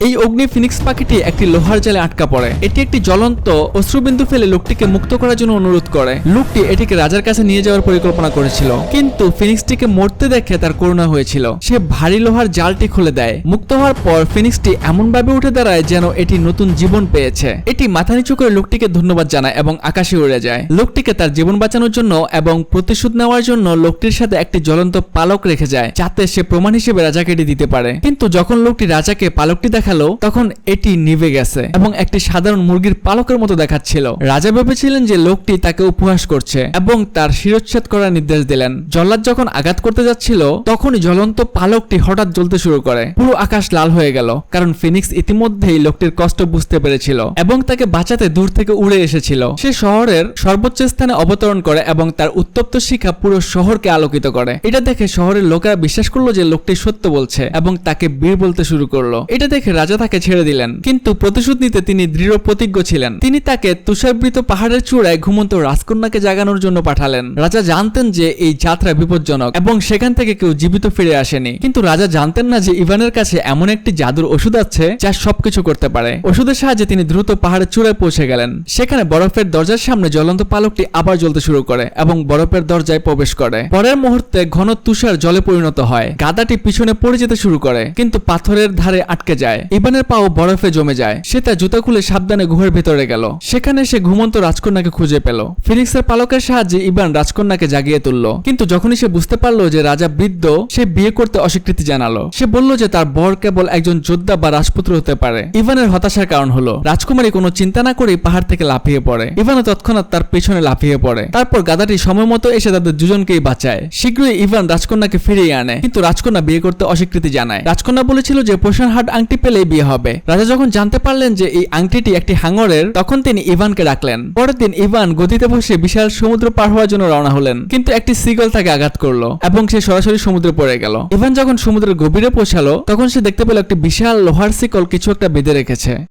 এই অগ্নি ফিনিক্স পাখিটি একটি লোহার জালে আটকা পড়ে। এটি একটি জ্বলন্ত অশ্রুবিন্দু ফেলে লোকটিকে মুক্ত করার জন্য অনুরোধ করে। লোকটি এটিকে রাজার কাছে নিয়ে যাওয়ার পরিকল্পনা করেছিল, কিন্তু ফিনিক্সটিকে মরতে দেখে তার করুণা হয়েছিল। সে ভারী লোহার জালটি খুলে দেয়। মুক্ত হওয়ার পর ফিনিক্সটি এমনভাবে উঠে দাঁড়ায় যেন এটি নতুন জীবন পেয়েছে। এটি মাথা নিচু করে লোকটিকে ধন্যবাদ জানায় এবং আকাশে উড়ে যায়। লোকটিকে তার জীবন বাঁচানোর জন্য এবং প্রতিশোধ নেওয়ার জন্য লোকটির সাথে একটি জ্বলন্ত পালক রেখে যায়, যাতে সে প্রমাণ হিসেবে রাজাকে এটি দিতে পারে। কিন্তু যখন লোকটি রাজাকে পালকটি দেখালো, তখন এটি নিভে গেছে এবং একটি সাধারণ মুরগির পালকের মতো দেখাচ্ছিল। রাজা ভেবেছিলেন যে লোকটি তাকে উপহাস করছে এবং তার শিরচ্ছেদ করার নির্দেশ দিলেন। জল্লাদ যখন আঘাত করতে যাচ্ছিল, তখনই জ্বলন্ত পালকটি হঠাৎ জ্বলতে শুরু করে। পুরো আকাশ লাল হয়ে গেল, কারণ ফিনিক্স ইতিমধ্যেই লোকটির কষ্ট বুঝতে পেরেছিল এবং তাকে বাঁচাতে দূর থেকে উড়ে এসেছিল। সে শহরের সর্বোচ্চ স্থানে অবতরণ করে এবং তার উত্তপ্ত শিখা পুরো শহরকে আলোকিত করে। এটা দেখে শহরের লোকেরা বিশ্বাস করলো যে লোকটি সত্য বলছে এবং তাকে বীর বলতে শুরু করলো। এটা দেখে রাজা তাকে ছেড়ে দিলেন, কিন্তু প্রতিশোধ নিতে তিনি দৃঢ় প্রতিজ্ঞ ছিলেন। তিনি তাকে তুষারবৃত পাহাড়ের চূড়ায় ঘুমন্ত রাজকন্যাকে জাগানোর জন্য পাঠালেন। রাজা জানতেন যে এই যাত্রা বিপজ্জনক এবং সেখান থেকে কেউ জীবিত ফিরে আসেনি, কিন্তু রাজা জানতেন না যে ইভানের কাছে এমন একটি জাদুর ওষুধ আছে যা সবকিছু করতে পারে। ওষুধের সাহায্যে তিনি দ্রুত পাহাড়ের চূড়ায় পৌঁছে গেলেন। সেখানে বরফের দরজার সামনে জ্বলন্ত পালকটি আবার জ্বলতে শুরু করে এবং বরফের দরজায় প্রবেশ করে। পরের মুহূর্তে ঘন তুষার জলে পরিণত হয়। গাদাটি পিছনে পড়ে যেতে শুরু করে, কিন্তু পাথরের ধারে আটকে যায়। ইভানের পাও বরফে জমে যায়। সে তার জুতা খুলে সাবধানে গুহার ভেতরে গেল। সেখানে সে ঘুমন্ত রাজকন্যাকে খুঁজে পেল। ফিনিক্সের পালকের সাহায্যে ইভান রাজকন্যাকে জাগিয়ে তুলল, কিন্তু যখনই সে বুঝতে পারলো যে রাজা বৃদ্ধ, সে বিয়ে করতে অস্বীকৃতি জানালো। সে বলল যে তার বর কেবল একজন যোদ্ধা বা রাজপুত্র হতে পারে। ইভানের হতাশার কারণ হলো রাজকুমারী কোনো চিন্তা না করেই পাহাড় থেকে লাফিয়ে পড়ে। ইভানও তৎক্ষণাৎ তার পেছনে লাফিয়ে পড়ে। তারপর গাধাটি সময় মতো এসে তাদের দুজনকেই বাঁচায়। শীঘ্রই ইভান রাজকন্যাকে ফিরিয়ে আনে, কিন্তু রাজকন্যা বিয়ে করতে অস্বীকৃতি জানায়। রাজকন্যা বলেছিল যে পোষণহাট আংটি পেলেই বিয়ে হবে। রাজা যখন জানতে পারলেন যে এই আংটিটি একটি হাঙরের, তখন তিনি ইভানকে ডাকলেন। পরের দিন ইভান গদিতে বসে বিশাল সমুদ্র পার হওয়ার জন্য রওনা হলেন, কিন্তু একটি সিগল তাকে আঘাত করলো এবং সে সরাসরি সমুদ্রে পড়ে গেল। ইভান যখন সমুদ্রের গভীরে পৌঁছালো, তখন সে দেখতে পেল একটি বিশাল লোহার শিকল কিছু একটা বেঁধে রেখেছে।